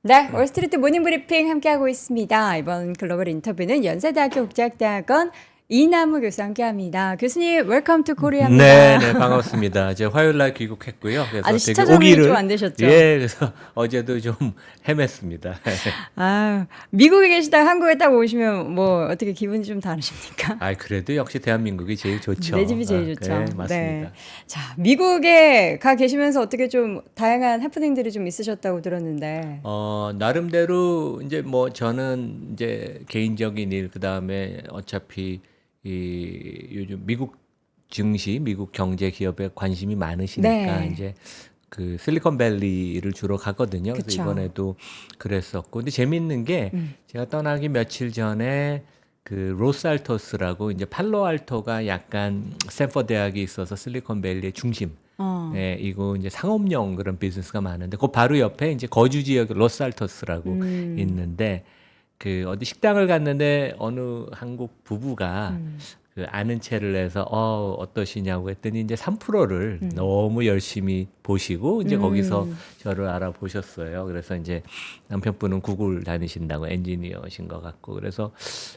네, 월스트리트 모닝 브리핑 함께하고 있습니다. 이번 글로벌 인터뷰는 연세대학교 국제학대학원 이남우 교수와 함께합니다. 교수님, 웰컴 투 네, 코리아입니다. 네, 반갑습니다. 이제 화요일 날 귀국했고요. 그래서 아직 되게 시차 적응이 좀 오기를 안 되셨죠? 예, 그래서 어제도 좀 헤맸습니다. 아, 미국에 계시다가 한국에 딱 오시면 뭐 어떻게 기분이 좀 다르십니까? 아, 그래도 역시 대한민국이 제일 좋죠. 내 집이 제일 아, 좋죠. 네, 맞습니다. 자, 미국에 가 계시면서 어떻게 좀 다양한 해프닝들이 좀 있으셨다고 들었는데. 나름대로 이제 뭐 저는 이제 개인적인 일, 그다음에 어차피 이 요즘 미국 증시, 미국 경제 기업에 관심이 많으시니까 네. 이제 그 실리콘밸리를 주로 가거든요. 그래서 그쵸. 이번에도 그랬었고, 근데 재밌는 게 제가 떠나기 며칠 전에 그 로스알토스라고 이제 팔로알토가 약간 스탠퍼드 대학이 있어서 실리콘밸리의 중심. 어. 네, 이거 이제 상업용 그런 비즈니스가 많은데 그 바로 옆에 이제 거주 지역 로스알토스라고 있는데 그 어디 식당을 갔는데 어느 한국 부부가 그 아는 체를 해서 어떠시냐고 했더니 이제 3%를 너무 열심히 보시고 이제 거기서 저를 알아보셨어요. 그래서 이제 남편분은 구글 다니신다고 엔지니어신 것 같고 그래서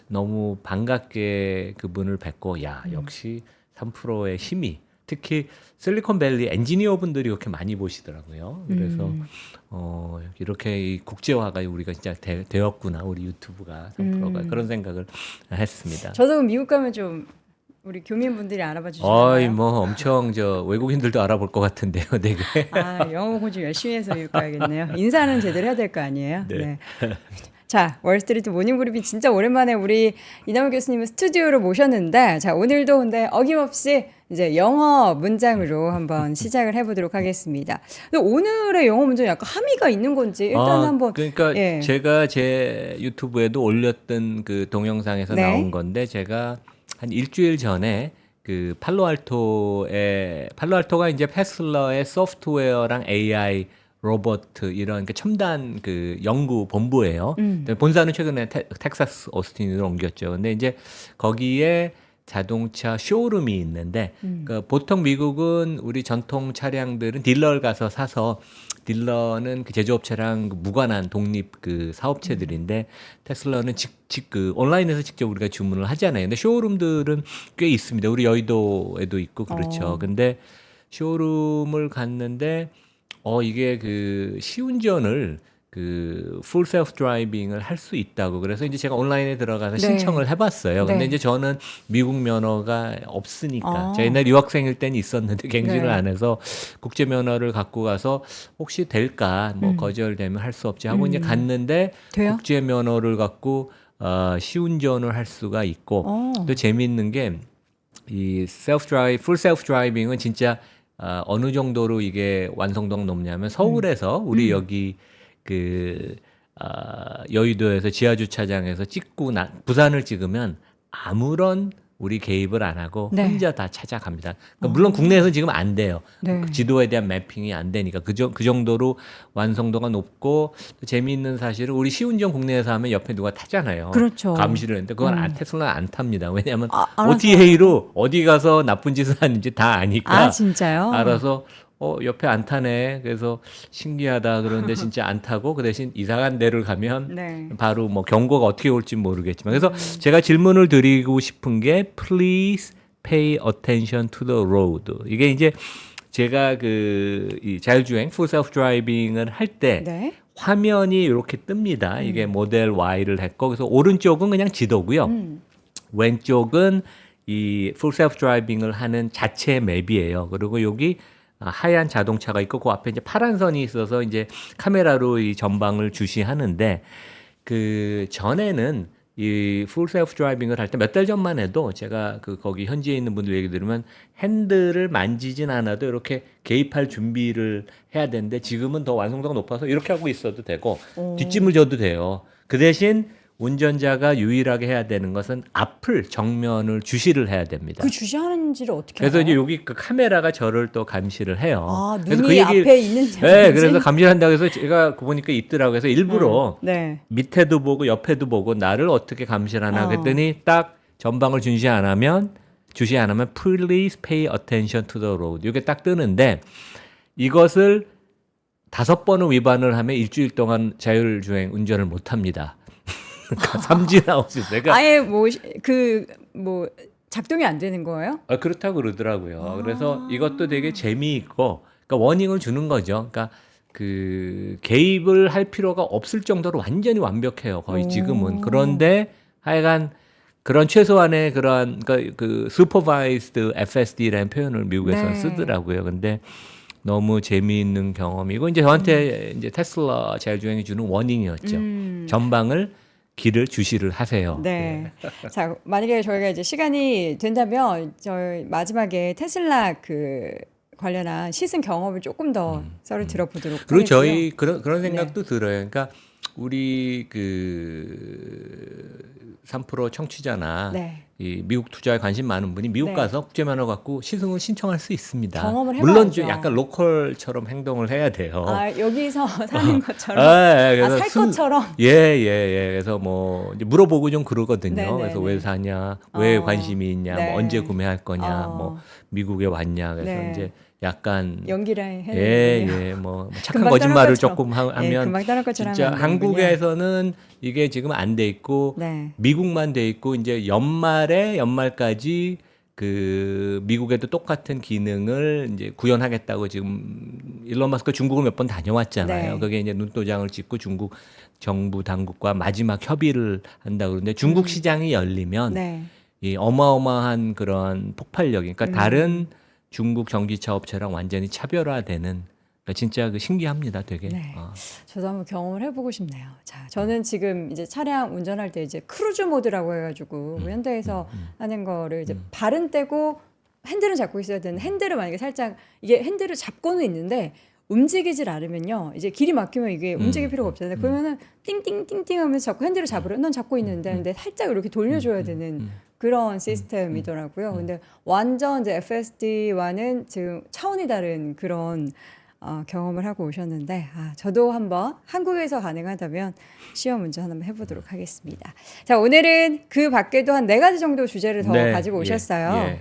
너무 반갑게 그분을 뵙고 야, 역시 3%의 힘이 특히 실리콘밸리 엔지니어 분들이 그렇게 많이 보시더라고요. 그래서 이렇게 이 국제화가 우리가 진짜 되었구나 우리 유튜브가 3%가 그런 생각을 했습니다. 저도 미국 가면 좀 우리 교민분들이 알아봐 어이 주시나요? 뭐 엄청 저 외국인들도 알아볼 것 같은데요, 되게. 아, 영어 공부 좀 열심히 해서 미국 가야겠네요. 인사는 제대로 해야 될 거 아니에요? 네. 네. 자, 월스트리트 모닝그룹이 진짜 오랜만에 우리 이남우 교수님을 스튜디오로 모셨는데, 자, 오늘도 근데 어김없이 이제 영어 문장으로 한번 시작을 해보도록 하겠습니다. 근데 오늘의 영어 문장 약간 함의가 있는 건지 일단 한번 그러니까 예, 제가 제 유튜브에도 올렸던 그 동영상에서 네. 나온 건데 제가 한 일주일 전에 그 팔로알토가 이제 테슬라의 소프트웨어랑 AI 로봇 이런 그 첨단 그 연구 본부예요. 근데 본사는 최근에 텍사스 오스틴으로 옮겼죠. 근데 이제 거기에 자동차 쇼룸이 있는데 그 보통 미국은 우리 전통 차량들은 딜러를 가서 사서 딜러는 그 제조업체랑 무관한 독립 그 사업체들인데 테슬라는 그 온라인에서 직접 우리가 주문을 하잖아요. 근데 쇼룸들은 꽤 있습니다. 우리 여의도에도 있고 그렇죠. 근데 쇼룸을 갔는데 이게 그 시운전을 그 풀 셀프 드라이빙을 할 수 있다고 그래서 이제 제가 온라인에 들어가서 네. 신청을 해봤어요. 근데 네. 이제 저는 미국 면허가 없으니까 아. 제가 옛날 유학생일 때는 있었는데 갱신을 네. 안 해서 국제 면허를 갖고 가서 혹시 될까 뭐 거절되면 할 수 없지 하고 이제 갔는데 돼요? 국제 면허를 갖고 시운전을 할 수가 있고 또 재미있는 게 이 풀 셀프 드라이빙은 진짜 어느 정도로 이게 완성도가 높냐면 서울에서 우리 여기 그 여의도에서 지하 주차장에서 찍고 부산을 찍으면 아무런 우리 개입을 안 하고 네. 혼자 다 찾아갑니다. 그러니까 물론 국내에서는 지금 안 돼요. 네. 그 지도에 대한 매핑이 안 되니까 그 정도로 완성도가 높고 또 재미있는 사실은 우리 시운전 국내에서 하면 옆에 누가 타잖아요. 그렇죠. 감시를 했는데 그건 테슬라는 안 탑니다. 왜냐하면 알아서. OTA로 어디 가서 나쁜 짓을 하는지 다 아니까 아, 진짜요? 알아서 옆에 안 타네. 그래서 신기하다. 그런데 진짜 안 타고 그 대신 이상한 데를 가면 네. 바로 뭐 경고가 어떻게 올지 모르겠지만 그래서 제가 질문을 드리고 싶은 게 please pay attention to the road. 이게 이제 제가 이 자율주행 풀 셀프 드라이빙을 할 때 네. 화면이 이렇게 뜹니다. 이게 모델 Y를 했고 그래서 오른쪽은 그냥 지도고요. 왼쪽은 이 풀 셀프 드라이빙을 하는 자체 맵이에요. 그리고 여기 하얀 자동차가 있고 그 앞에 이제 파란 선이 있어서 이제 카메라로 이 전방을 주시하는데 그 전에는 이 풀 셀프 드라이빙을 할 때 몇 달 전만 해도 제가 거기 현지에 있는 분들 얘기 들으면 핸들을 만지진 않아도 이렇게 개입할 준비를 해야 되는데 지금은 더 완성도가 높아서 이렇게 하고 있어도 되고 뒷짐을 져도 돼요. 그 대신 운전자가 유일하게 해야 되는 것은 앞을 정면을 주시를 해야 됩니다. 그 주시하는지를 어떻게 그래서 알아요? 이제 여기 그 카메라가 저를 또 감시를 해요. 아, 그래서 눈이 앞에 있는지 네, 없는지? 그래서 감시를 한다고 해서 제가 보니까 있더라고요. 그래서 일부러 네. 밑에도 보고 옆에도 보고 나를 어떻게 감시를 하나 어. 그랬더니 딱 전방을 주시 안 하면 please pay attention to the road. 이게 딱 뜨는데 이것을 5번을 위반을 하면 일주일 동안 자율주행 운전을 못 합니다. 그러니까 삼진 아웃이 내가 아예 뭐 작동이 안 되는 거예요? 그렇다고 그러더라고요. 그래서 이것도 되게 재미있고, 그러니까 워닝을 주는 거죠. 그러니까 그 개입을 할 필요가 없을 정도로 완전히 완벽해요. 거의 지금은. 그런데 하여간 그런 최소한의 그런 그 supervised FSD라는 표현을 미국에서는 네. 쓰더라고요. 근데 너무 재미있는 경험이고 이제 저한테 이제 테슬라 자율주행이 주는 워닝이었죠. 전방을 길을 주시를 하세요. 네. 자, 만약에 저희가 이제 시간이 된다면 저희 마지막에 테슬라 그 관련한 시승 경험을 조금 더 썰을 들어보도록 그리고 하겠고요. 저희 그런 생각도 들어요. 그러니까 우리 그 3프로 청취자나 네. 이 미국 투자에 관심 많은 분이 미국 네. 가서 국제면허 갖고 시승을 신청할 수 있습니다. 경험을 물론 해봐야죠. 좀 약간 로컬처럼 행동을 해야 돼요. 아, 여기서 사는 것처럼 그래서 살 것처럼 예. 그래서 뭐 이제 물어보고 좀 그러거든요. 네네네. 그래서 왜 사냐, 왜 관심이 있냐, 네. 뭐 언제 구매할 거냐, 어. 뭐 미국에 왔냐. 그래서 네. 이제 약간 연기를 해야 되는군요. 뭐 착한 금방 거짓말을 떠날 것처럼. 조금 하면 예, 금방 떠날 것처럼 진짜 하면 안 되는군요. 한국에서는 이게 지금 안 돼 있고 네. 미국만 돼 있고 이제 연말까지 그 미국에도 똑같은 기능을 이제 구현하겠다고 지금 일론 마스크 중국을 몇 번 다녀왔잖아요. 네. 그게 이제 눈도장을 찍고 중국 정부 당국과 마지막 협의를 한다고 그러는데 중국 시장이 열리면 네. 이 어마어마한 그런 폭발력, 그러니까 다른 중국 전기차 업체랑 완전히 차별화되는, 그러니까 진짜 그 신기합니다, 되게. 네. 저도 한번 경험을 해보고 싶네요. 자, 저는 지금 이제 차량 운전할 때 이제 크루즈 모드라고 해가지고 현대에서 하는 거를 이제 발은 떼고 핸들은 잡고 있어야 되는 핸들을 만약에 살짝 이게 핸들을 잡고는 있는데 움직이질 않으면요. 이제 길이 막히면 이게 움직일 필요가 없잖아요. 그러면은 띵띵띵띵 하면서 자꾸 핸들을 잡으려. 난 잡고 있는데 근데 살짝 이렇게 돌려줘야 되는 그런 시스템이더라고요. 근데 완전 이제 FSD와는 지금 차원이 다른 그런 경험을 하고 오셨는데 저도 한번 한국에서 가능하다면 시험 운전 한번 해보도록 하겠습니다. 자, 오늘은 그 밖에도 한 4가지 정도 주제를 더 가지고 오셨어요. 예.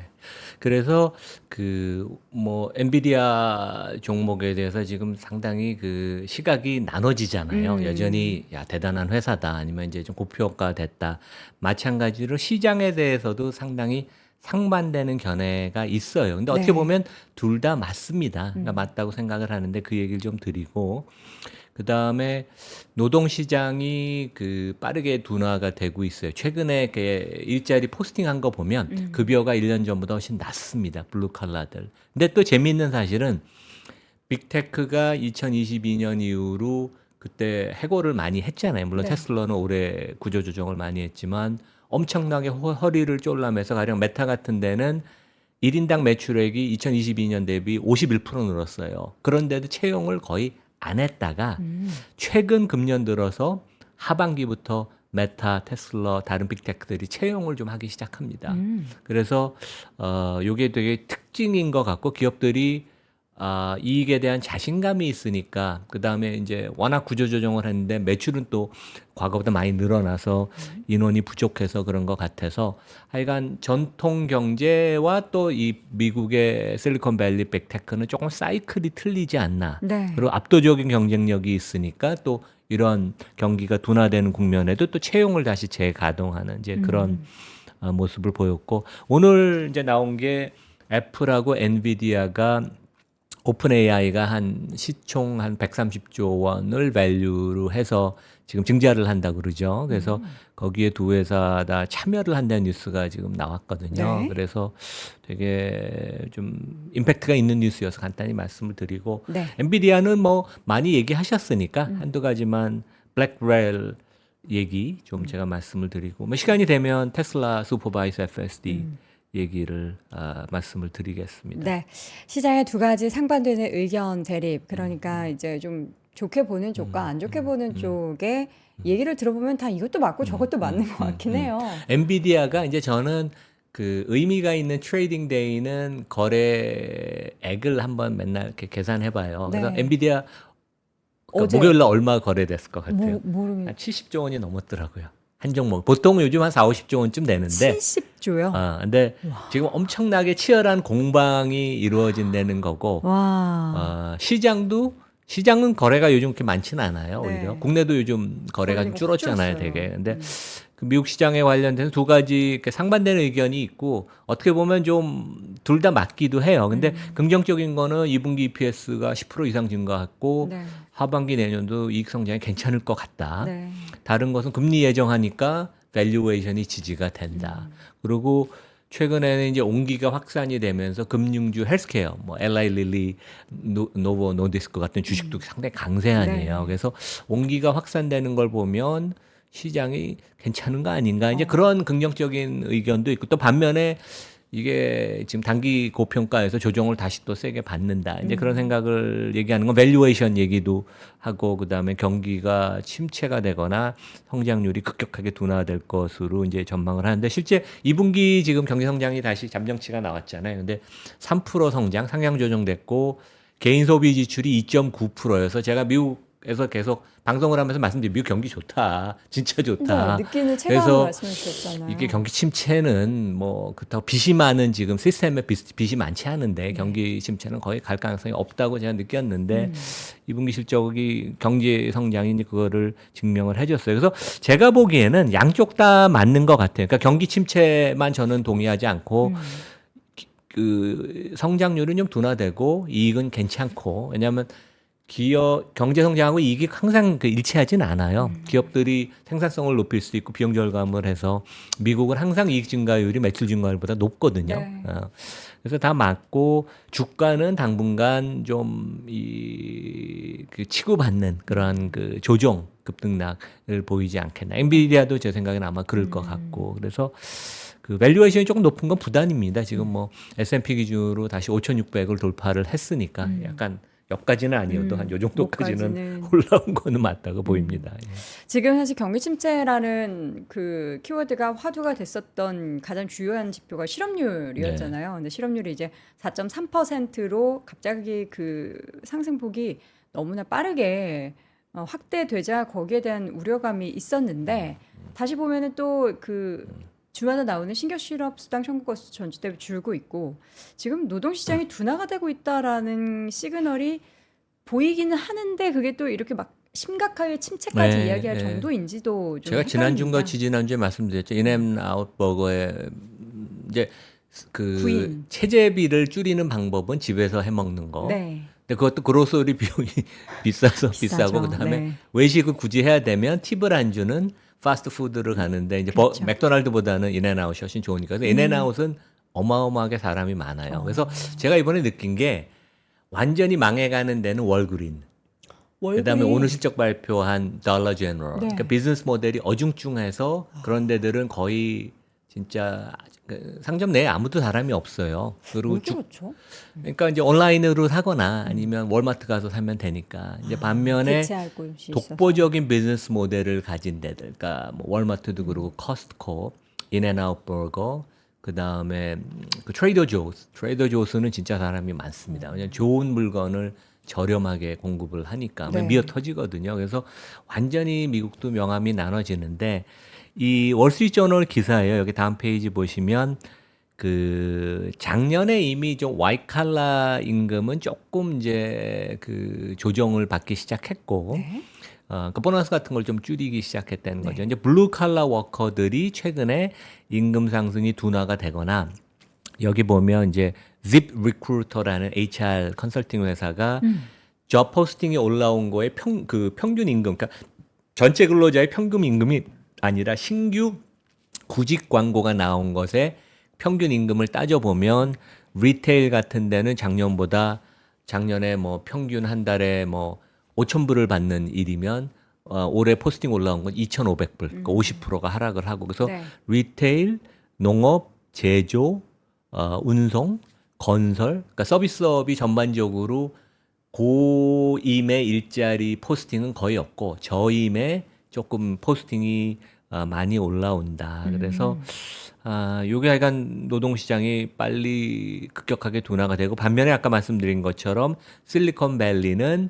그래서 그 뭐 엔비디아 종목에 대해서 지금 상당히 그 시각이 나눠지잖아요. 여전히 야 대단한 회사다 아니면 이제 좀 고평가 됐다. 마찬가지로 시장에 대해서도 상당히 상반되는 견해가 있어요. 근데 어떻게 네. 보면 둘 다 맞습니다. 그러니까 맞다고 생각을 하는데 그 얘기를 좀 드리고 그다음에 노동 시장이 그 빠르게 둔화가 되고 있어요. 최근에 그 일자리 포스팅한 거 보면 급여가 1년 전보다 훨씬 낮습니다. 블루 칼라들. 근데 또 재미있는 사실은 빅테크가 2022년 이후로 그때 해고를 많이 했잖아요. 물론 네. 테슬라는 올해 구조조정을 많이 했지만 엄청나게 허리를 쫄라매서 가령 메타 같은 데는 1인당 매출액이 2022년 대비 51% 늘었어요. 그런데도 채용을 거의 안 했다가 최근 금년 들어서 하반기부터 메타, 테슬라, 다른 빅테크들이 채용을 좀 하기 시작합니다. 그래서 요게 되게 특징인 것 같고 기업들이 이익에 대한 자신감이 있으니까 그 다음에 이제 워낙 구조조정을 했는데 매출은 또 과거보다 많이 늘어나서 인원이 부족해서 그런 것 같아서 하여간 전통 경제와 또 이 미국의 실리콘밸리 빅테크는 조금 사이클이 틀리지 않나. 네. 그리고 압도적인 경쟁력이 있으니까 또 이런 경기가 둔화되는 국면에도 또 채용을 다시 재가동하는 이제 그런 모습을 보였고 오늘 이제 나온 게 애플하고 엔비디아가 오픈 AI가 한 시총 한 130조 원을 밸류로 해서 지금 증자를 한다고 그러죠. 그래서 거기에 두 회사 다 참여를 한다는 뉴스가 지금 나왔거든요. 네. 그래서 되게 좀 임팩트가 있는 뉴스여서 간단히 말씀을 드리고 네. 엔비디아는 뭐 많이 얘기하셨으니까 한두 가지만 블랙레일 얘기 좀 제가 말씀을 드리고 뭐 시간이 되면 테슬라 슈퍼바이저 FSD 얘기를 말씀을 드리겠습니다. 네. 시장의 2가지 상반되는 의견 대립. 그러니까 이제 좀 좋게 보는 쪽과 안 좋게 보는 쪽에 얘기를 들어보면 다 이것도 맞고 저것도 맞는 것 같긴 해요. 엔비디아가 이제 저는 그 의미가 있는 트레이딩 데이는 거래액을 한번 맨날 이렇게 계산해봐요. 그래서 네. 엔비디아 어제 목요일 날 얼마 거래됐을 것 같아요? 모르겠. 한 70조 원이 넘었더라고요. 한 종목. 보통 요즘 한 4, 50조 원쯤 되는데 70조요. 근데 지금 엄청나게 치열한 공방이 이루어진다는 거고 와. 시장도 시장은 거래가 요즘 그렇게 많지는 않아요. 네. 오히려 국내도 요즘 거래가 좀 거래가 줄었잖아요, 줄었어요. 되게. 근데 그 미국 시장에 관련돼서 두 가지 이렇게 상반되는 의견이 있고 어떻게 보면 좀 둘 다 맞기도 해요. 근데 긍정적인 거는 2분기 EPS가 10% 이상 증가했고 네. 하반기 내년도 이익 성장이 괜찮을 것 같다. 네. 다른 것은 금리 예정하니까 밸류에이션이 지지가 된다. 그리고 최근에는 이제 온기가 확산이 되면서 금융주 헬스케어, 뭐 LI 릴리, 노보 노디스크 같은 주식도 상당히 강세아니에요. 네. 그래서 온기가 확산되는 걸 보면 시장이 괜찮은 거 아닌가 이제 그런 긍정적인 의견도 있고 또 반면에 이게 지금 단기 고평가에서 조정을 다시 또 세게 받는다. 이제 그런 생각을 얘기하는 건 밸류에이션 얘기도 하고 그다음에 경기가 침체가 되거나 성장률이 급격하게 둔화될 것으로 이제 전망을 하는데 실제 2분기 지금 경제 성장이 다시 잠정치가 나왔잖아요. 근데 3% 성장 상향 조정됐고 개인 소비 지출이 2.9%여서 제가 미국에서 계속 방송을 하면서 말씀드린 미국 경기 좋다. 진짜 좋다. 네, 느끼는 체감을 그래서 말씀해 주셨잖아요. 이게 경기 침체는 뭐 그렇다고 빚이 많은 지금 시스템에 빚이 많지 않은데 경기 침체는 거의 갈 가능성이 없다고 제가 느꼈는데 2분기 실적이 경제 성장이 이제 그거를 증명을 해줬어요. 그래서 제가 보기에는 양쪽 다 맞는 것 같아요. 그러니까 경기 침체만 저는 동의하지 않고 그 성장률은 좀 둔화되고 이익은 괜찮고 왜냐하면 기업 경제 성장하고 이익이 항상 그 일치하진 않아요. 기업들이 생산성을 높일 수 있고 비용 절감을 해서 미국은 항상 이익 증가율이 매출 증가율보다 높거든요. 네. 그래서 다 맞고 주가는 당분간 좀 이 그 치고받는 그러한 그 조정 급등락을 보이지 않겠나. 엔비디아도 제 생각에는 아마 그럴 것 같고 그래서 그 밸류에이션이 조금 높은 건 부담입니다. 지금 뭐 S&P 기준으로 다시 5,600을 돌파를 했으니까 약간 여기까지는 아니어도 한 요 정도까지는 뭐까지는. 올라온 거는 맞다고 보입니다. 예. 지금 사실 경기 침체라는 그 키워드가 화두가 됐었던 가장 주요한 지표가 실업률이었잖아요. 근데 실업률이 이제 4.3%로 갑자기 그 상승폭이 너무나 빠르게 확대되자 거기에 대한 우려감이 있었는데 다시 보면은 또 그 주마다 나오는 신규 실업 수당 청구 건수 전주 대비 줄고 있고 지금 노동 시장이 둔화가 되고 있다라는 시그널이 보이기는 하는데 그게 또 이렇게 막 심각하게 침체까지 네, 이야기할 네. 정도인지도 좀 제가 지난주인가 헷갈립니다. 지지난주에 말씀드렸죠. 인앤아웃 버거의 이제 그 구인. 체재비를 줄이는 방법은 집에서 해 먹는 거. 네. 근데 그것도 그로서리 비용이 비싸서 비싸죠. 비싸고 그다음에 네. 외식을 굳이 해야 되면 팁을 안 주는 파스트푸드를 가는데 이제 그렇죠. 맥도날드보다는 인앤아웃이 훨씬 좋으니까. 그래서 인앤아웃은 어마어마하게 사람이 많아요. 그래서 제가 이번에 느낀 게 완전히 망해가는 데는 월그린. 그다음에 오늘 실적 발표한 달러 제너럴. 네. 그러니까 비즈니스 모델이 어중충해서 그런 데들은 거의 진짜 그 상점 내에 아무도 사람이 없어요. 그리고 왜 그렇죠? 그러니까 이제 온라인으로 사거나 아니면 월마트 가서 사면 되니까 이제 반면에 대체할 곳이 있어서. 독보적인 비즈니스 모델을 가진 데들, 그러니까 뭐 월마트도 그렇고 커스트코, 인앤아웃 버거, 그 다음에 그 트레이더 조스는 진짜 사람이 많습니다. 왜냐면 좋은 물건을 저렴하게 공급을 하니까 네. 미어 터지거든요. 그래서 완전히 미국도 명암이 나눠지는데 이 월스트리트저널 기사예요. 여기 다음 페이지 보시면 그 작년에 이미 좀 와이칼라 임금은 조금 이제 그 조정을 받기 시작했고 네. 그 보너스 같은 걸 좀 줄이기 시작했다는 거죠. 이제 블루 칼라 워커들이 최근에 임금 상승이 둔화가 되거나 여기 보면 이제 Zip Recruiter라는 HR 컨설팅 회사가 접 포스팅에 올라온 거에 평균 임금, 그러니까 전체 근로자의 평균 임금이 아니라 신규 구직 광고가 나온 것에 평균 임금을 따져보면 리테일 같은 데는 작년에 뭐 평균 한 달에 뭐 5,000불을 받는 일이면 올해 포스팅 올라온 건 2,500불, 그러니까 50%가 하락을 하고 그래서 네. 리테일, 농업, 제조, 운송, 건설, 그러니까 서비스업이 전반적으로 고임의 일자리 포스팅은 거의 없고 저임의 조금 포스팅이 많이 올라온다. 그래서 요게 약간 노동시장이 빨리 급격하게 둔화가 되고 반면에 아까 말씀드린 것처럼 실리콘밸리는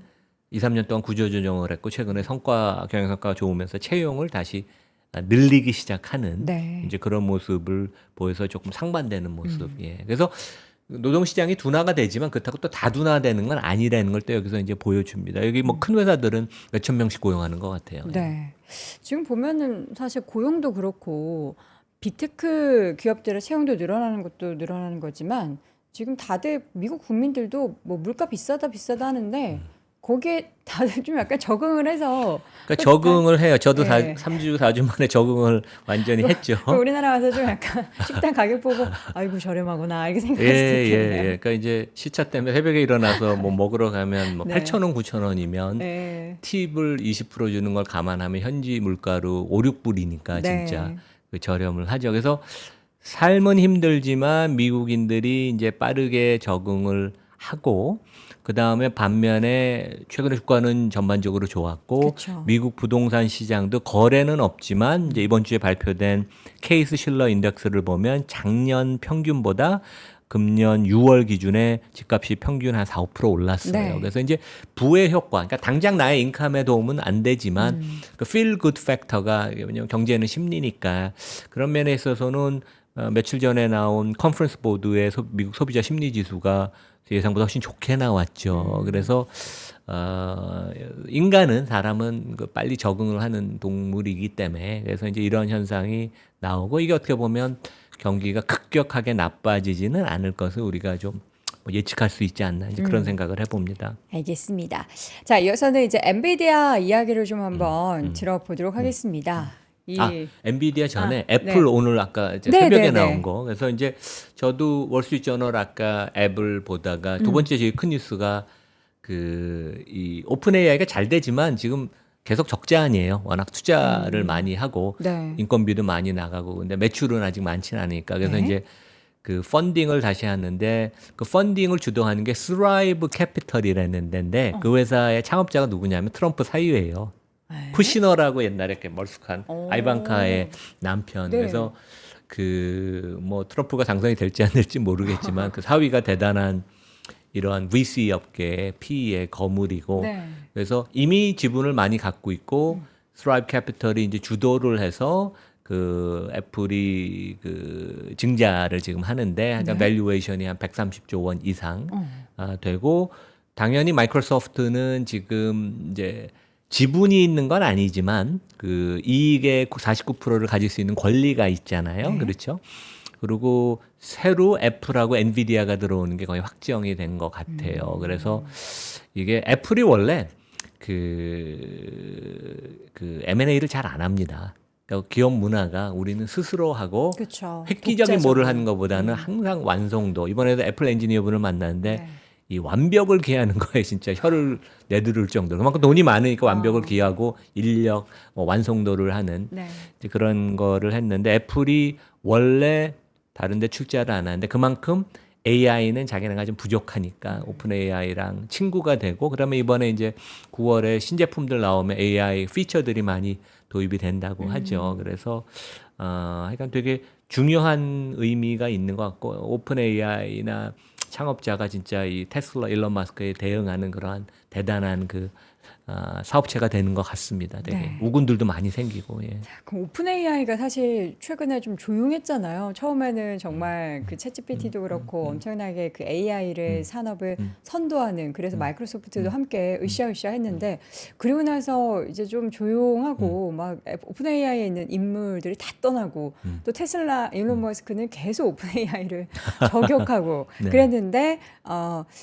2, 3년 동안 구조조정을 했고 최근에 경영성과가 좋으면서 채용을 다시 늘리기 시작하는 네. 이제 그런 모습을 보여서 조금 상반되는 모습. 예. 그래서 노동시장이 둔화가 되지만 그렇다고 또 다 둔화되는 건 아니라는 걸 또 여기서 이제 보여줍니다. 여기 뭐 큰 회사들은 몇천 명씩 고용하는 것 같아요. 네. 지금 보면은 사실 고용도 그렇고 빅테크 기업들의 채용도 늘어나는 것도 늘어나는 거지만 지금 다들 미국 국민들도 뭐 물가 비싸다 비싸다 하는데 거기에 다들 좀 약간 적응을 해서 그러니까 적응을 해요. 저도 네. 3주, 4주 만에 적응을 완전히 했죠. 또 우리나라 와서 좀 약간 식당 가격 보고 아이고 저렴하구나 이렇게 예, 생각할 수도 예, 있겠네요. 예. 그러니까 이제 시차 때문에 새벽에 일어나서 뭐 먹으러 가면 뭐 네. 8,000원, 9,000원이면 네. 팁을 20% 주는 걸 감안하면 현지 물가로 5, 6불이니까 진짜 네. 그 저렴을 하죠. 그래서 삶은 힘들지만 미국인들이 이제 빠르게 적응을 하고 그다음에 반면에 최근에 주가는 전반적으로 좋았고 그쵸. 미국 부동산 시장도 거래는 없지만 이제 이번 주에 발표된 케이스 실러 인덱스를 보면 작년 평균보다 금년 6월 기준에 집값이 평균 한 4, 5% 올랐어요. 네. 그래서 이제 부의 효과, 그러니까 당장 나의 인컴에 도움은 안 되지만 그 feel good 팩터가 왜냐면 경제는 심리니까 그런 면에 있어서는 며칠 전에 나온 컨퍼런스 보드의 미국 소비자 심리 지수가 예상보다 훨씬 좋게 나왔죠. 그래서 인간은 사람은 그 빨리 적응을 하는 동물이기 때문에 그래서 이제 이런 현상이 나오고 이게 어떻게 보면 경기가 급격하게 나빠지지는 않을 것을 우리가 좀 예측할 수 있지 않나 이제 그런 생각을 해봅니다. 알겠습니다. 자, 이어서는 이제 엔비디아 이야기를 좀 한번 들어보도록 하겠습니다. 엔비디아 전에 네. 애플 오늘 아까 이제 네, 새벽에 네, 나온 네. 거. 그래서 이제 저도 월스트리트저널 아까 앱을 보다가 두 번째 제일 큰 뉴스가 이 오픈 AI가 잘 되지만 지금 계속 적자 아니에요. 워낙 투자를 많이 하고 네. 인건비도 많이 나가고 근데 매출은 아직 많지는 않으니까 그래서 네. 이제 그 펀딩을 다시 하는데 그 펀딩을 주도하는 게 스라이브 캐피털이라는 데인데 그 회사의 창업자가 누구냐면 트럼프 사위예요. 네. 쿠시너라고 옛날에 이렇게 멀쑥한 오. 아이방카의 남편. 네. 그래서 그 뭐 트럼프가 당선이 될지 안 될지 모르겠지만 그 사위가 대단한 이러한 VC 업계의 PE의 거물이고 네. 그래서 이미 지분을 많이 갖고 있고 스라이브 캐피털이 이제 주도를 해서 그 애플이 그 증자를 지금 하는데 한 밸류에이션이 한 130조 원 이상 되고 당연히 마이크로소프트는 지금 이제 지분이 있는 건 아니지만 그 이익의 49%를 가질 수 있는 권리가 있잖아요. 네. 그렇죠? 그리고 새로 애플하고 엔비디아가 들어오는 게 거의 확정이 된 것 같아요. 그래서 이게 애플이 원래 그 M&A를 잘 안 합니다. 그러니까 기업 문화가 우리는 스스로 하고 그렇죠. 획기적인 뭐를 하는 것보다는 항상 완성도. 이번에도 애플 엔지니어분을 만났는데 네. 이 완벽을 기하는 거에 진짜 혀를 내두를 정도로 그만큼 돈이 많으니까 완벽을 기하고 인력, 뭐 완성도를 하는 네. 이제 그런 거를 했는데 애플이 원래 다른데 출자를 안 하는데 그만큼 AI는 자기네가 좀 부족하니까 오픈 AI랑 친구가 되고 그러면 이번에 이제 9월에 신제품들 나오면 AI 피처들이 많이 도입이 된다고 하죠. 그래서 하여간 되게 중요한 의미가 있는 것 같고 오픈 AI나 창업자가 진짜 이 테슬라 일론 마스크에 대응하는 그러한 대단한 그 사업체가 되는 것 같습니다. 되게 네. 우군들도 많이 생기고. 예. 그 오픈 AI가 사실 최근에 좀 조용했잖아요. 처음에는 정말 그 챗GPT도 그렇고 엄청나게 그 AI를 산업을 선도하는 그래서 마이크로소프트도 함께 으쌰으쌰 했는데 그리고 나서 이제 좀 조용하고 막 오픈 AI에 있는 인물들이 다 떠나고 또 테슬라 일론 머스크는 계속 오픈 AI를 저격하고 네. 그랬는데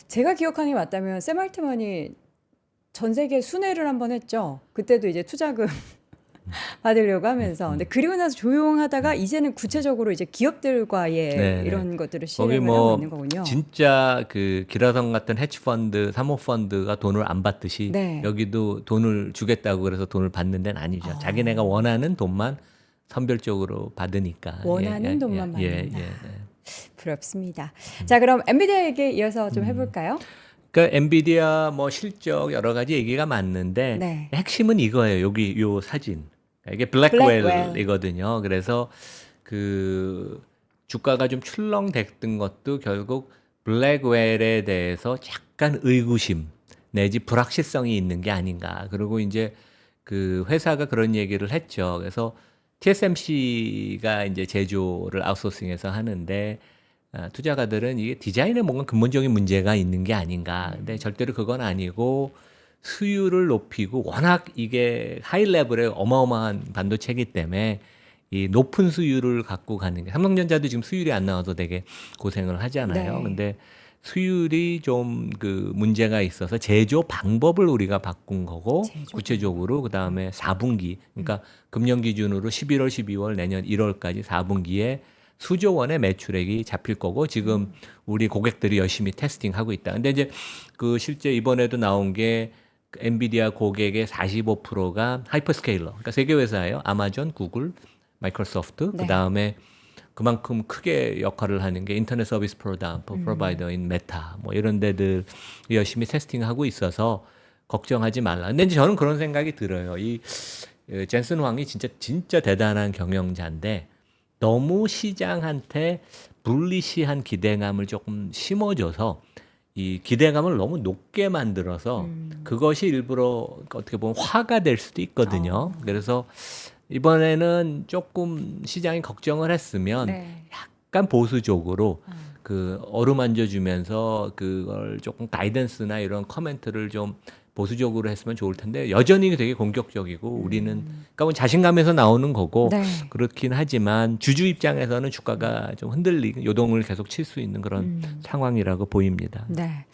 제가 기억하는 게 맞다면 샘 알트만이 전 세계 순회를 한번 했죠. 그때도 이제 투자금 받으려고 하면서. 근데 그리고 나서 조용하다가 이제는 구체적으로 이제 기업들과의 네네. 이런 것들을 거기 실행을 하고 있는 거군요. 진짜 그 기라성 같은 헤지펀드, 사모펀드가 돈을 안 받듯이 네. 여기도 돈을 주겠다고 그래서 돈을 받는 데는 아니죠. 자기네가 원하는 돈만 선별적으로 받으니까. 원하는 돈만 받는다. 네. 부럽습니다. 자, 그럼 엔비디아 얘기 이어서 좀 해볼까요? 그러니까 엔비디아 뭐 실적 여러 가지 얘기가 많는데 네. 핵심은 이거예요. 여기 요 사진. 이게 블랙웰. 블랙웰이거든요. 그래서 그 주가가 좀 출렁댔던 것도 결국 블랙웰에 대해서 약간 의구심 내지 불확실성이 있는 게 아닌가. 그리고 이제 그 회사가 그런 얘기를 했죠. 그래서 TSMC가 이제 제조를 아웃소싱해서 하는데 투자가들은 이게 디자인에 뭔가 근본적인 문제가 있는 게 아닌가. 근데 절대로 그건 아니고 수율을 높이고 워낙 이게 하이 레벨의 어마어마한 반도체이기 때문에 이 높은 수율을 갖고 가는 게 삼성전자도 지금 수율이 안 나와서 되게 고생을 하잖아요. 네. 근데 수율이 좀 그 문제가 있어서 제조 방법을 우리가 바꾼 거고 제조 구체적으로 그다음에 4분기 그러니까 금년 기준으로 11월, 12월 내년 1월까지 4분기에 수조 원의 매출액이 잡힐 거고 지금 우리 고객들이 열심히 테스팅하고 있다. 근데 이제 그 실제 이번에도 나온 게 엔비디아 고객의 45%가 하이퍼스케일러. 그러니까 세계 회사예요. 아마존, 구글, 마이크로소프트. 네. 그다음에 그만큼 크게 역할을 하는 게 인터넷 서비스 프로바이더인 메타 뭐 이런 데들 열심히 테스팅하고 있어서 걱정하지 말라. 근데 이제 저는 그런 생각이 들어요. 이 젠슨 황이 진짜 대단한 경영자인데 너무 시장한테 불리시한 기대감을 조금 심어줘서 이 기대감을 너무 높게 만들어서 그것이 일부러 어떻게 보면 화가 될 수도 있거든요. 그래서 이번에는 조금 시장이 걱정을 했으면 네. 약간 보수적으로 그 어루만져 주면서 그걸 조금 가이던스나 이런 커멘트를 좀 보수적으로 했으면 좋을 텐데 여전히 되게 공격적이고 우리는 그러니까 뭐 자신감에서 나오는 거고 네. 그렇긴 하지만 주주 입장에서는 주가가 좀 흔들리고 요동을 계속 칠 수 있는 그런 상황이라고 보입니다. 네.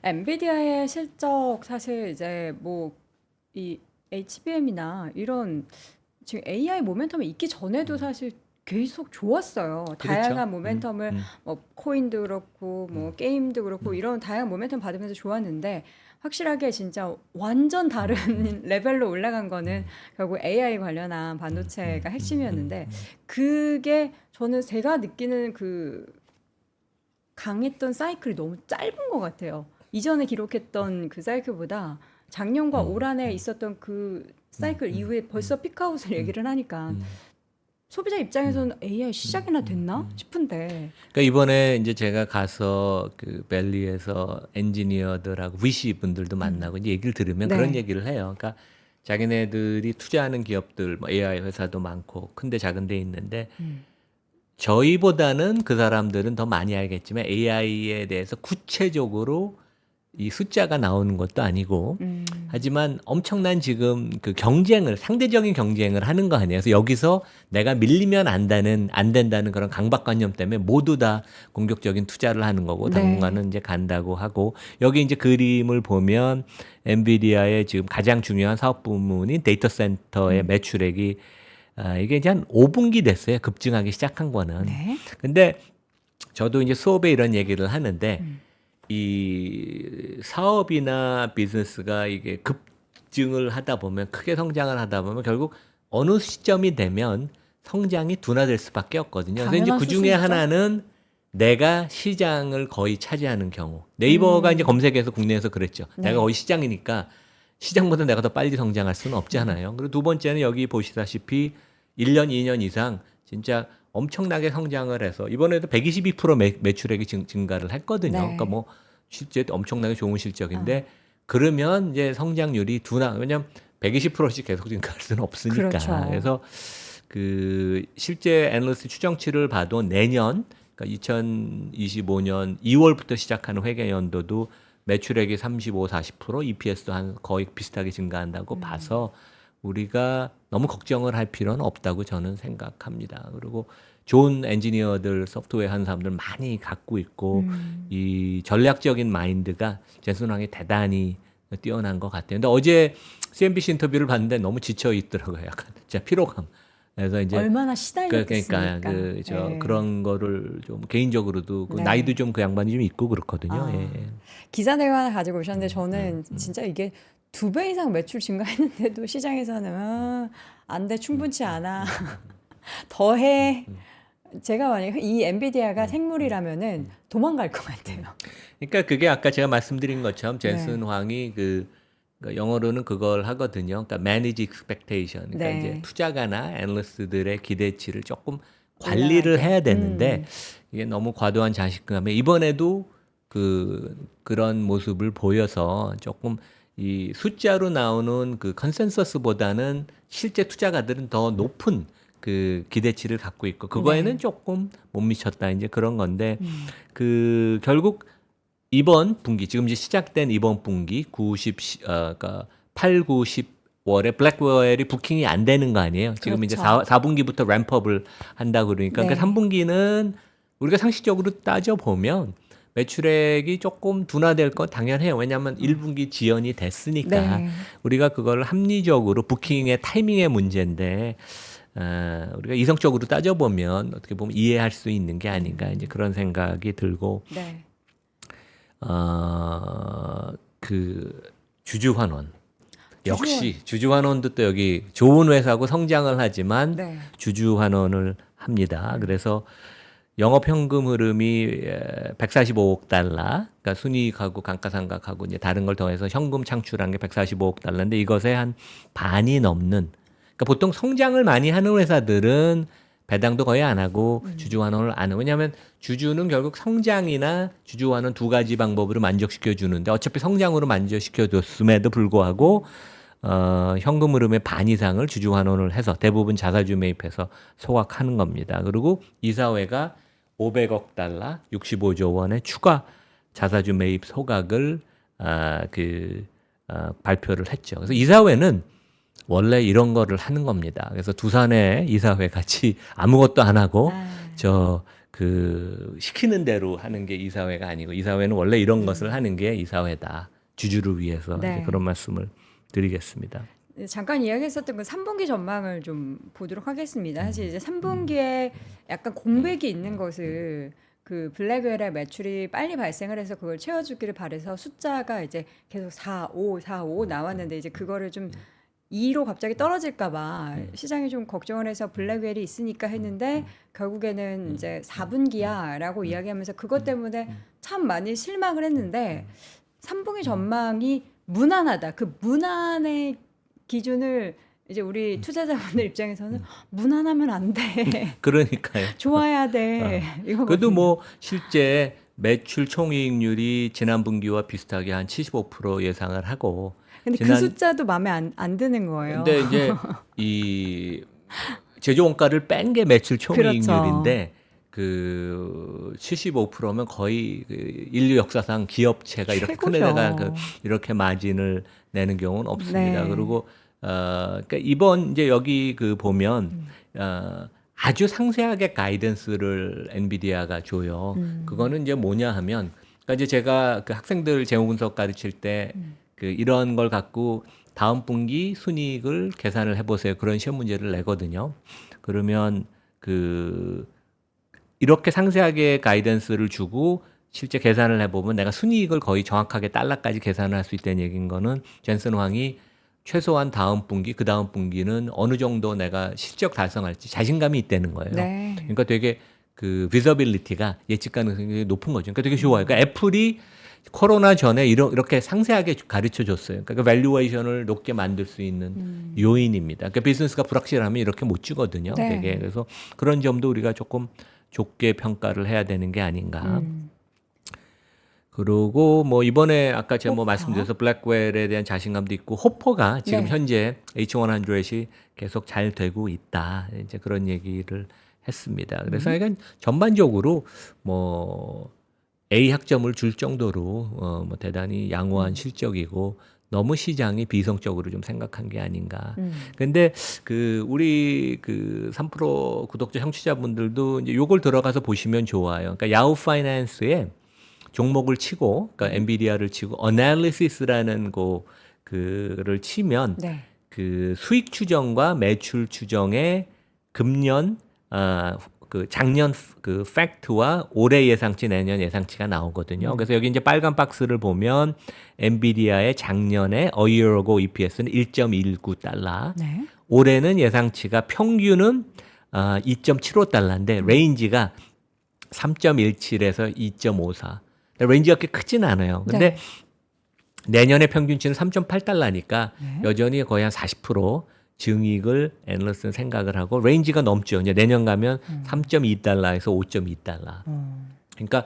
엔비디아의 실적 사실 이제 뭐 이 HBM이나 이런 지금 AI 모멘텀이 있기 전에도 사실 계속 좋았어요. 그렇죠. 다양한 모멘텀을 뭐 코인도 그렇고 뭐 게임도 그렇고 이런 다양한 모멘텀 받으면서 좋았는데 확실하게 진짜 완전 다른 레벨로 올라간 거는 결국 AI 관련한 반도체가 핵심이었는데 그게 저는 제가 느끼는 그 강했던 사이클이 너무 짧은 것 같아요. 이전에 기록했던 그 사이클보다 작년과 올 한해 있었던 그 사이클 이후에 벌써 피크아웃을 얘기를 하니까 소비자 입장에서는 AI 시작이나 됐나 싶은데. 그러니까 이번에 이제 제가 가서 그 벨리에서 엔지니어들하고 VC 분들도 만나고 이제 얘기를 들으면 네. 그런 얘기를 해요. 그러니까 자기네들이 투자하는 기업들 뭐 AI 회사도 많고 큰데 작은데 있는데 저희보다는 그 사람들은 더 많이 알겠지만 AI에 대해서 구체적으로 이 숫자가 나오는 것도 아니고 하지만 엄청난 지금 그 경쟁을 상대적인 경쟁을 하는 거 아니에요. 그래서 여기서 내가 밀리면 안 된다는 그런 강박관념 때문에 모두 다 공격적인 투자를 하는 거고 네. 당분간은 이제 간다고 하고 여기 이제 그림을 보면 엔비디아의 지금 가장 중요한 사업 부문인 데이터 센터의 매출액이 이게 이제 한 5분기 됐어요. 급증하기 시작한 거는. 네. 근데 저도 이제 수업에 이런 얘기를 하는데 이 사업이나 비즈니스가 이게 급증을 하다 보면 크게 성장을 하다 보면 결국 어느 시점이 되면 성장이 둔화될 수밖에 없거든요. 그래서 이제 당연한 그 중에 수순이죠. 하나는 내가 시장을 거의 차지하는 경우. 네이버가 이제 검색해서 국내에서 그랬죠. 네. 내가 거의 시장이니까 시장보다 내가 더 빨리 성장할 수는 없잖아요. 그리고 두 번째는 여기 보시다시피 1년, 2년 이상 진짜 엄청나게 성장을 해서 이번에도 122% 매출액이 증가를 했거든요. 네. 그러니까 뭐 실제 엄청나게 좋은 실적인데 그러면 이제 성장률이 둔화. 왜냐면 120%씩 계속 증가할 수는 없으니까. 그렇죠. 그래서 그 실제 애널리스트 추정치를 봐도 내년 그러니까 2025년 2월부터 시작하는 회계 연도도 매출액이 35, 40%, EPS도 한 거의 비슷하게 증가한다고 봐서 우리가 너무 걱정을 할 필요는 없다고 저는 생각합니다. 그리고 좋은 엔지니어들, 소프트웨어 하는 사람들 많이 갖고 있고 이 전략적인 마인드가 젠슨 황이 대단히 뛰어난 것 같아요. 근데 어제 CNBC 인터뷰를 봤는데 너무 지쳐 있더라고요. 약간 진짜 피로감. 그래서 이제 얼마나 시달렸겠습니까. 그러니까 네. 그런 거를 좀 개인적으로도 그 네. 나이도 좀 그 양반이 좀 있고 그렇거든요. 예. 기사 내용 하나 가지고 오셨는데 저는 진짜 이게 2배 이상 매출 증가했는데도 시장에서는 안 돼, 충분치 않아. 더해. 제가 만약에 이 엔비디아가 생물이라면은 도망갈 것 같아요. 그러니까 그게 아까 제가 말씀드린 것처럼 네. 젠슨 황이 그러니까 영어로는 그걸 하거든요. 그러니까 manage expectation. 그러니까 네. 이제 투자가나 애널리스트들의 기대치를 조금 관리를 해야 되는데 이게 너무 과도한 자신감에 이번에도 그런 모습을 보여서 조금 이 숫자로 나오는 그 컨센서스보다는 실제 투자가들은 더 높은 그 기대치를 갖고 있고 그거에는 네. 조금 못 미쳤다 이제 그런 건데 그 결국 이번 분기 지금 이제 시작된 이번 분기 그러니까 8, 9, 10월에 블랙웰이 부킹이 안 되는 거 아니에요. 지금 이제 그렇죠. 4분기부터 램프업을 한다 그러니까 네. 그러니까 3분기는 우리가 상식적으로 따져 보면 매출액이 조금 둔화될 건 당연해요. 왜냐하면 1분기 지연이 됐으니까 네. 우리가 그걸 합리적으로 부킹의 타이밍의 문제인데 우리가 이성적으로 따져보면 어떻게 보면 이해할 수 있는 게 아닌가 이제 그런 생각이 들고 네. 그 주주환원 역시 주주환원도 또 여기 좋은 회사고 성장을 하지만 네. 주주환원을 합니다. 그래서 영업현금 흐름이 145억 달러, 그러니까 순이익하고 감가상각하고 이제 다른 걸 더해서 현금 창출한 게 145억 달러인데 이것의 한 반이 넘는, 그러니까 보통 성장을 많이 하는 회사들은 배당도 거의 안 하고 주주환원을 안 해요. 왜냐하면 주주는 결국 성장이나 주주환원 두 가지 방법으로 만족시켜 주는데 어차피 성장으로 만족시켜 줬음에도 불구하고 현금 흐름의 반 이상을 주주환원을 해서 대부분 자사주 매입해서 소각하는 겁니다. 그리고 이사회가 500억 달러, 65조 원의 추가 자사주 매입 소각을 발표를 했죠. 그래서 이사회는 원래 이런 거를 하는 겁니다. 그래서 두산의 이사회 같이 아무것도 안 하고 시키는 대로 하는 게 이사회가 아니고 이사회는 원래 이런 것을 하는 게 이사회다. 주주를 위해서 네. 이제 그런 말씀을 드리겠습니다. 잠깐 이야기했었던 그 3분기 전망을 좀 보도록 하겠습니다. 사실 이제 3분기에 약간 공백이 있는 것을 그 블랙웰의 매출이 빨리 발생을 해서 그걸 채워주기를 바래서 숫자가 이제 계속 4, 5, 4, 5 나왔는데 이제 그거를 좀 2로 갑자기 떨어질까봐 시장이 좀 걱정을 해서 블랙웰이 있으니까 했는데 결국에는 이제 4분기야라고 이야기하면서 그것 때문에 참 많이 실망을 했는데 3분기 전망이 무난하다. 그 무난의 기준을 이제 우리 투자자분들 입장에서는 무난하면 안 돼. 그러니까요. 좋아야 돼. 이거거든요. 그래도 뭐 실제 매출 총이익률이 지난 분기와 비슷하게 한 75% 예상을 하고 근데 그 숫자도 마음에 안 드는 거예요. 근데 이제 이 제조 원가를 뺀 게 매출 총이익률인데 그 75%면 거의 그 인류 역사상 기업체가 이렇게 큰 최고죠. 데다가 이렇게 마진을 내는 경우는 없습니다. 네. 그리고 그러니까 이번 이제 여기 그 보면 아주 상세하게 가이던스를 엔비디아가 줘요. 그거는 이제 뭐냐 하면 그러니까 이제 제가 그 학생들 재무 분석 가르칠 때 그 이런 걸 갖고 다음 분기 순이익을 계산을 해보세요. 그런 시험 문제를 내거든요. 그러면 그 이렇게 상세하게 가이던스를 주고 실제 계산을 해보면 내가 순이익을 거의 정확하게 달러까지 계산을 할 수 있다는 얘기인 거는 젠슨 황이 최소한 다음 분기, 그 다음 분기는 어느 정도 내가 실적 달성할지 자신감이 있다는 거예요. 네. 그러니까 되게 그 비저빌리티가 예측 가능성이 높은 거죠. 그러니까 되게 좋아요. 그러니까 애플이 코로나 전에 이렇게 상세하게 가르쳐 줬어요. 그러니까 밸류에이션을 높게 만들 수 있는 요인입니다. 그러니까 비즈니스가 불확실하면 이렇게 못 주거든요. 네. 되게. 그래서 그런 점도 우리가 조금 좋게 평가를 해야 되는 게 아닌가. 그리고 뭐 이번에 아까 제가 뭐 호퍼. 말씀드려서 블랙웰에 대한 자신감도 있고 호퍼가 지금 네. 현재 H100이 계속 잘 되고 있다. 이제 그런 얘기를 했습니다. 그래서 약간 전반적으로 뭐 A 학점을 줄 정도로 뭐 대단히 양호한 실적이고 너무 시장이 비이성적으로 좀 생각한 게 아닌가. 근데 그 우리 그 3프로 구독자 청취자분들도 이제 요걸 들어가서 보시면 좋아요. 그러니까 야후 파이낸스에 종목을 치고, 그러니까 엔비디아를 치고 어널리시스라는 그를 치면 네. 그 수익 추정과 매출 추정의 금년 그 작년 그 팩트와 올해 예상치 내년 예상치가 나오거든요. 그래서 여기 이제 빨간 박스를 보면 엔비디아의 작년에 a year ago EPS는 1.19달러. 네. 올해는 예상치가 평균은 2.75달러인데 레인지가 3.17에서 2.54. 레인지가 그렇게 크진 않아요. 근데 네. 내년의 평균치는 3.8달러니까 네. 여전히 거의 한 40% 증익을 애널리스트는 생각을 하고 레인지가 넘죠. 이제 내년 가면 3.2달러에서 5.2달러. 그러니까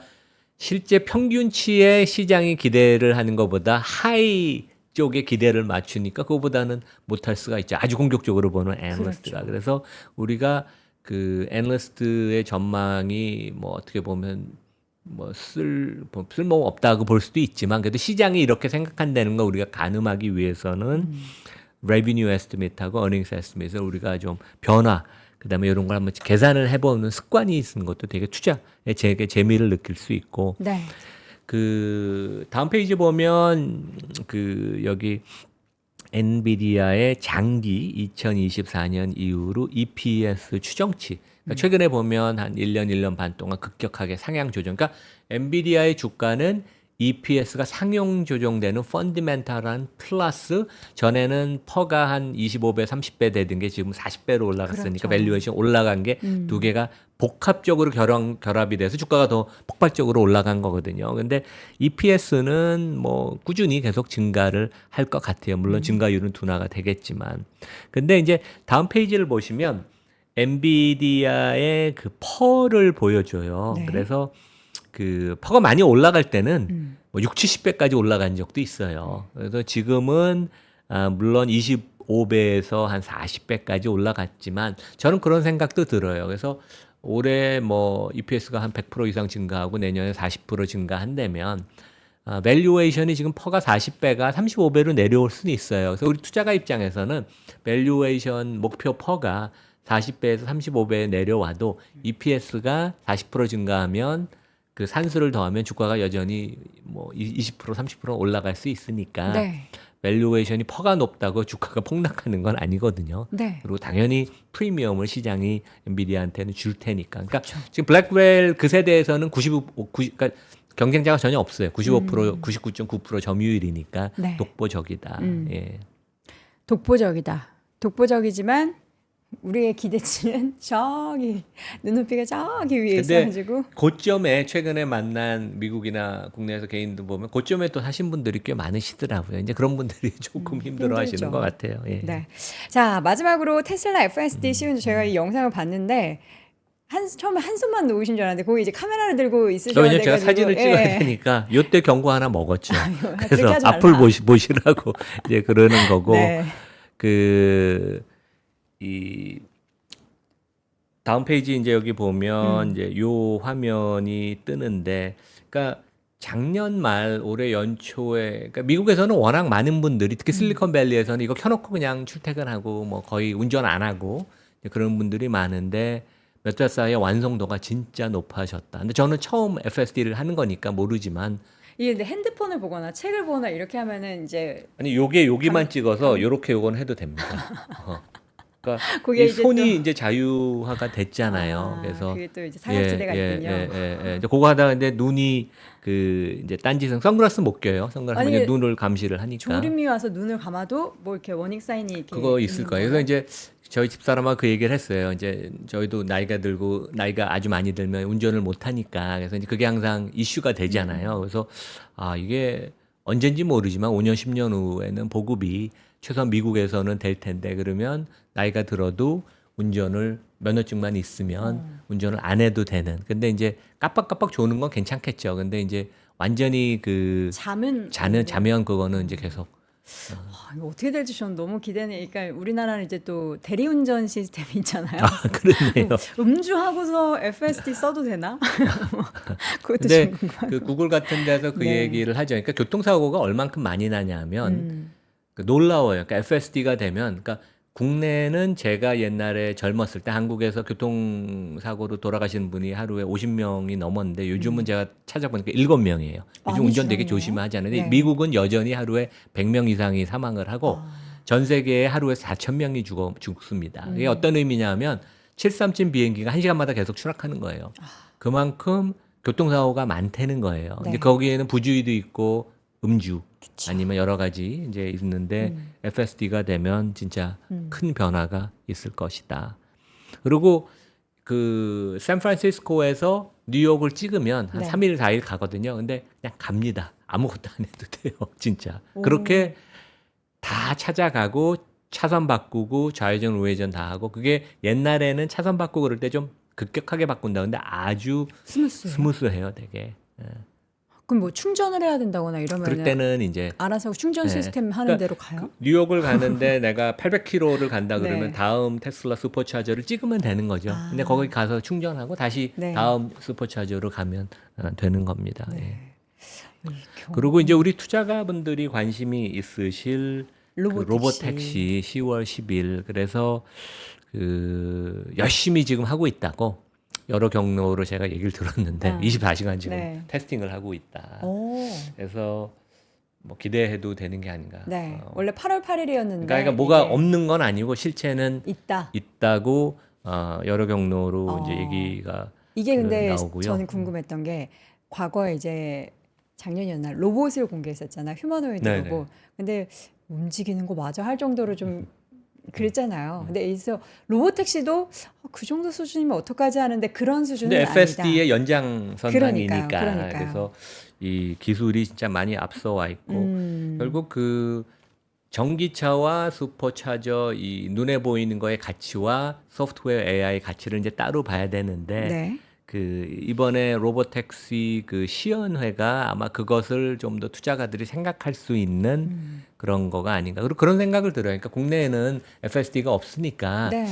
실제 평균치의 시장이 기대를 하는 것보다 하이 쪽에 기대를 맞추니까 그거보다는 못할 수가 있죠. 아주 공격적으로 보는 애널리스트가. 그렇죠. 그래서 우리가 그 애널리스트의 전망이 뭐 어떻게 보면 뭐 쓸모 없다고 볼 수도 있지만 그래도 시장이 이렇게 생각한다는 거 우리가 가늠하기 위해서는 revenue estimate하고 earnings estimate을 우리가 좀 변화 그다음에 이런 걸 한번 계산을 해보는 습관이 있는 것도 되게 투자에 되게 재미를 느낄 수 있고 네. 그 다음 페이지 보면 그 여기 엔비디아의 장기 2024년 이후로 EPS 추정치 그러니까 최근에 보면 한 1년 반 동안 급격하게 상향 조정. 그러니까 엔비디아의 주가는 EPS가 상향 조정되는 펀디멘탈한 플러스 전에는 퍼가 한 25배, 30배 되던 게 지금 40배로 올라갔으니까 그렇죠. 밸류에이션 올라간 게 두 개가 복합적으로 결합이 돼서 주가가 더 폭발적으로 올라간 거거든요. 근데 EPS는 뭐 꾸준히 계속 증가를 할 것 같아요. 물론 증가율은 둔화가 되겠지만. 근데 이제 다음 페이지를 보시면 엔비디아의 그 퍼를 보여줘요. 네. 그래서 그 퍼가 많이 올라갈 때는 뭐 6, 70배까지 올라간 적도 있어요. 그래서 지금은 물론 25배에서 한 40배까지 올라갔지만 저는 그런 생각도 들어요. 그래서 올해 뭐 EPS가 한 100% 이상 증가하고 내년에 40% 증가한다면 밸류에이션이 지금 퍼가 40배가 35배로 내려올 수는 있어요. 그래서 우리 투자가 입장에서는 밸류에이션 목표 퍼가 40배에서 35배에 내려와도 EPS가 40% 증가하면 그 산수를 더하면 주가가 여전히 뭐 20% 30% 올라갈 수 있으니까 네. 밸류에이션이 퍼가 높다고 주가가 폭락하는 건 아니거든요. 네. 그리고 당연히 프리미엄을 시장이 엔비디아한테는 줄 테니까. 그러니까 그렇죠. 지금 블랙웰 그 세대에서는 90 그러니까 경쟁자가 전혀 없어요. 95% 99.9% 점유율이니까 네. 독보적이다. 예. 독보적이다. 독보적이지만 우리의 기대치는 저기 눈높이가 저기 위에 근데 있어가지고 고점에 최근에 만난 미국이나 국내에서 개인들 보면 고점에 또 하신 분들이 꽤 많으시더라고요. 이제 그런 분들이 조금 힘들어하시는 힘들죠. 것 같아요. 예. 네. 자 마지막으로 테슬라 FSD 씌운 제가 이 영상을 봤는데 처음에 한 손만 놓으신 줄 알았는데 거기 이제 카메라를 들고 있으셔야 왜냐면 돼가지고 제가 사진을 찍어야 되니까 요때 경고 하나 먹었죠. 그렇게 그래서 하지 앞을 말라. 보시라고 이제 그러는 거고 네. 이 다음 페이지 이제 여기 보면 이제 요 화면이 뜨는데, 그러니까 작년 말 올해 연초에 그러니까 미국에서는 워낙 많은 분들이 특히 실리콘밸리에서는 이거 켜놓고 그냥 출퇴근하고 뭐 거의 운전 안 하고 이제 그런 분들이 많은데 몇 달 사이에 완성도가 진짜 높아졌다. 근데 저는 처음 FSD를 하는 거니까 모르지만 이게 근데 핸드폰을 보거나 책을 보거나 이렇게 하면은 이제 아니 여기만 찍어서 요렇게 요건 해도 됩니다. 그러니까 그게 이 이제 손이 이제 자유화가 됐잖아요. 그래서 그게 또 이제 사각지대가 있군요. 이제 그거 하다가 근데 눈이 그 이제 딴짓은 선글라스 못 껴요. 선글라스 아니, 그냥 눈을 감시를 하니까 졸음이 와서 눈을 감아도 뭐 이렇게 워닝 사인이 이렇게 그거 있을 있는 거예요. 그래서 이제 저희 집사람하고 그 얘기를 했어요. 이제 저희도 나이가 아주 많이 들면 운전을 못 하니까 그래서 이제 그게 항상 이슈가 되잖아요. 그래서 이게 언젠지 모르지만 5년 10년 후에는 보급이 최소한 미국에서는 될 텐데 그러면 나이가 들어도 면허증만 있으면 운전을 안 해도 되는. 근데 이제 깜빡깜빡 조는 건 괜찮겠죠. 근데 이제 완전히 그 자면 그거는 이제 계속 이거 어떻게 될지 저는 너무 기대네. 그러니까 우리나라는 이제 또 대리운전 시스템이 있잖아요. 그렇네요. 음주하고서 FSD 써도 되나? 그것도 근데 좀 궁금하고. 그 구글 같은 데서 그 네. 얘기를 하죠. 그러니까 교통사고가 얼만큼 많이 나냐면 놀라워요. 그러니까 FSD가 되면 그러니까 국내는 제가 옛날에 젊었을 때 한국에서 교통사고로 돌아가시는 분이 하루에 50명이 넘었는데 요즘은 제가 찾아보니까 7명이에요. 요즘 운전 되게 줄었네요. 조심하잖아요. 네. 미국은 여전히 하루에 100명 이상이 사망을 하고 전 세계에 하루에 4,000명이 죽습니다. 이게 어떤 의미냐면 737 비행기가 1시간마다 계속 추락하는 거예요. 그만큼 교통사고가 많다는 거예요. 네. 이제 거기에는 부주의도 있고 음주 아니면 여러 가지 이제 있는데 FSD가 되면 진짜 큰 변화가 있을 것이다. 그리고 그 샌프란시스코에서 뉴욕을 찍으면 한 네. 3일 4일 가거든요. 근데 그냥 갑니다. 아무것도 안 해도 돼요. 진짜. 그렇게 다 찾아가고 차선 바꾸고 좌회전 우회전 다 하고 그게 옛날에는 차선 바꾸고 그럴 때 좀 급격하게 바꾼다. 근데 아주 스무스해요. 스무스해요, 되게. 예. 그럼 뭐 충전을 해야 된다거나 그럴 이러면 때는 이제 알아서 충전 네. 시스템 하는 그러니까 대로 가요? 뉴욕을 가는데 내가 800km를 간다 그러면 네. 다음 테슬라 슈퍼차저를 찍으면 되는 거죠. 근데 거기 가서 충전하고 다시 네. 다음 슈퍼차저로 가면 되는 겁니다. 예. 네. 그리고 이제 우리 투자가분들이 관심이 있으실 그 로봇택시. 로봇택시 10월 10일 그래서 열심히 지금 하고 있다고 여러 경로로 제가 얘기를 들었는데 24시간 지금 네. 테스팅을 하고 있다. 오. 그래서 뭐 기대해도 되는 게 아닌가. 네. 원래 8월 8일이었는데 그러니까 뭐가 없는 건 아니고 실체는 있다. 있다고 여러 경로로 이제 어. 얘기가 이게 근데 나오고요. 저는 궁금했던 게 과거에 이제 작년이었나 로봇을 공개했었잖아. 휴머노이드 네네. 로봇. 근데 움직이는 거 맞아 할 정도로 좀 그랬잖아요. 근데 여기서 로봇 택시도 그 정도 수준이면 어떡하지 하는데 그런 수준은 근데 아니다. FSD의 연장선상이니까 그러니까요. 그래서 이 기술이 진짜 많이 앞서와 있고 결국 그 전기차와 슈퍼차저 이 눈에 보이는 거의 가치와 소프트웨어 AI 가치를 이제 따로 봐야 되는데 네. 그 이번에 로보택시 그 시연회가 아마 그것을 좀 더 투자가들이 생각할 수 있는 그런 거가 아닌가. 그리고 그런 생각을 들어요. 그러니까 국내에는 FSD가 없으니까 네.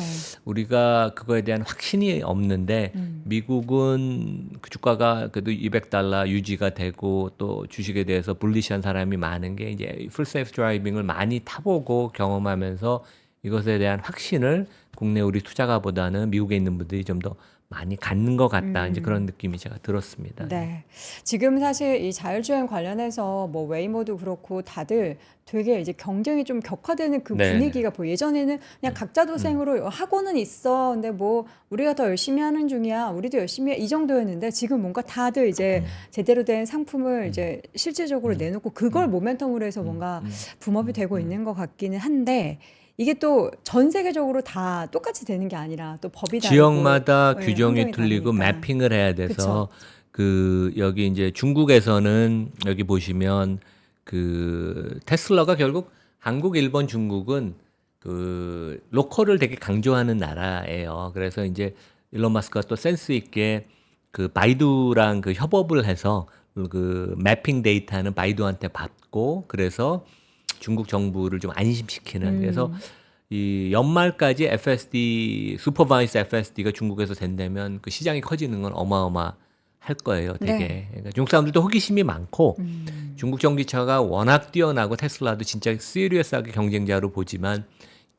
우리가 그거에 대한 확신이 없는데 미국은 그 주가가 그래도 $200 유지가 되고 또 주식에 대해서 불리시한 사람이 많은 게 이제 풀 셀프 드라이빙을 많이 타보고 경험하면서 이것에 대한 확신을 국내 우리 투자가보다는 미국에 있는 분들이 좀 더 많이 갖는 것 같다. 이제 그런 느낌이 제가 들었습니다. 네. 지금 사실 이 자율주행 관련해서 뭐 웨이모도 그렇고 다들 되게 이제 경쟁이 좀 격화되는 그 네네. 분위기가 보여. 예전에는 그냥 각자 도생으로 하고는 있어. 근데 뭐 우리가 더 열심히 하는 중이야. 우리도 열심히 해. 이 정도였는데 지금 뭔가 다들 이제 제대로 된 상품을 이제 실질적으로 내놓고 그걸 모멘텀으로 해서 뭔가 붐업이 되고 있는 것 같기는 한데 이게 또 전 세계적으로 다 똑같이 되는 게 아니라 또 법이 다르고 지역마다 예, 규정이 환경이 틀리고 다르니까. 매핑을 해야 돼서 그 여기 이제 중국에서는 여기 보시면 그 테슬라가 결국 한국, 일본, 중국은 그 로컬을 되게 강조하는 나라예요. 그래서 이제 일론 마스크가 또 센스 있게 그 바이두랑 그 협업을 해서 그 매핑 데이터는 바이두한테 받고 그래서 중국 정부를 좀 안심시키는 그래서 이 연말까지 FSD 슈퍼바이스 FSD가 중국에서 된다면 그 시장이 커지는 건 어마어마할 거예요, 되게. 네. 그러니까 중국 사람들도 호기심이 많고 중국 전기차가 워낙 뛰어나고 테슬라도 진짜 시리어스하게 경쟁자로 보지만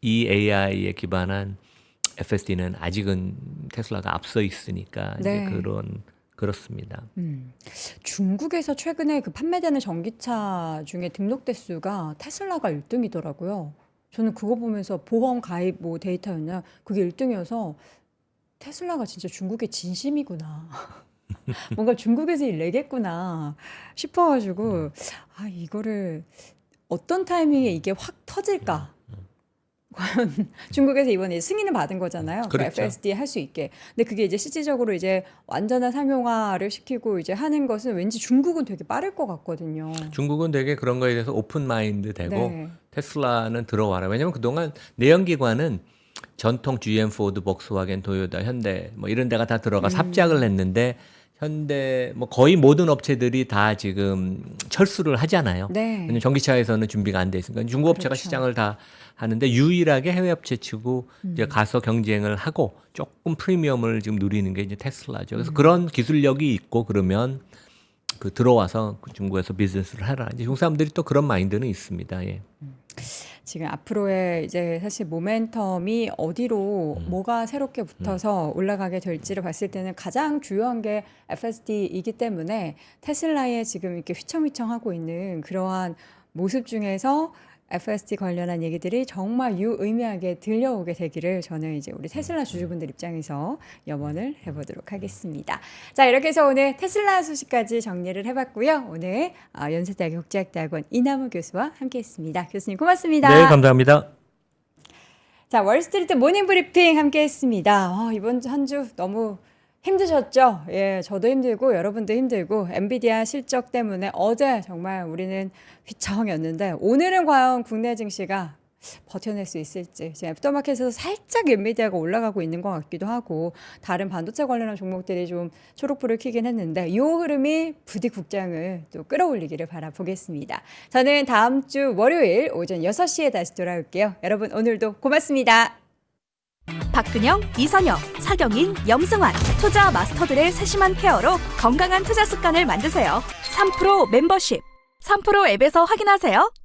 이 AI에 기반한 FSD는 아직은 테슬라가 앞서 있으니까 네. 이제 그렇습니다. 중국에서 최근에 그 판매되는 전기차 중에 등록 대수가 테슬라가 1등이더라고요. 저는 그거 보면서 보험 가입 뭐 데이터였나 그게 1등이어서 테슬라가 진짜 중국의 진심이구나. 뭔가 중국에서 일 내겠구나 싶어가지고 아 이거를 어떤 타이밍에 이게 확 터질까? 과연 중국에서 이번에 승인을 받은 거잖아요. 그 그렇죠. FSD 할 수 있게. 근데 그게 이제 실질적으로 이제 완전한 상용화를 시키고 이제 하는 것은 왠지 중국은 되게 빠를 것 같거든요. 중국은 되게 그런 거에 대해서 오픈 마인드 되고 네. 테슬라는 들어와라. 왜냐면 그동안 내연기관은 전통 GM, 포드, 복스와겐, 토요타, 현대 뭐 이런 데가 다 들어가 삽작을 했는데 현대 뭐 거의 모든 업체들이 다 지금 철수를 하잖아요. 네. 왜냐면 전기차에서는 준비가 안 돼 있으니까 중국 업체가 그렇죠. 시장을 다 하는데 유일하게 해외 업체 치고 이제 가서 경쟁을 하고 조금 프리미엄을 지금 누리는 게 이제 테슬라죠. 그래서 그런 기술력이 있고 그러면 그 들어와서 그 중국에서 비즈니스를 하라. 이제 중국 사람들이 또 그런 마인드는 있습니다. 예. 지금 앞으로의 이제 사실 모멘텀이 어디로 뭐가 새롭게 붙어서 올라가게 될지를 봤을 때는 가장 주요한 게 FSD이기 때문에 테슬라의 지금 이렇게 휘청휘청하고 있는 그러한 모습 중에서 FSD 관련한 얘기들이 정말 유의미하게 들려오게 되기를 저는 이제 우리 테슬라 주주분들 입장에서 염원을 해보도록 하겠습니다. 자, 이렇게 해서 오늘 테슬라 소식까지 정리를 해봤고요. 오늘 연세대학교 국제학대학원 이남우 교수와 함께했습니다. 교수님 고맙습니다. 네, 감사합니다. 자, 월스트리트 모닝 브리핑 함께했습니다. 이번 한 주 너무 힘드셨죠? 예, 저도 힘들고 여러분도 힘들고 엔비디아 실적 때문에 어제 정말 우리는 휘청이었는데 오늘은 과연 국내 증시가 버텨낼 수 있을지. 지금 애프터마켓에서 살짝 엔비디아가 올라가고 있는 것 같기도 하고 다른 반도체 관련한 종목들이 좀 초록불을 켜긴 했는데 이 흐름이 부디 국장을 또 끌어올리기를 바라보겠습니다. 저는 다음 주 월요일 오전 6시에 다시 돌아올게요. 여러분 오늘도 고맙습니다. 박근영, 이선영, 사경인, 염승환 투자 마스터들의 세심한 케어로 건강한 투자 습관을 만드세요. 3프로 멤버십 3프로 앱에서 확인하세요.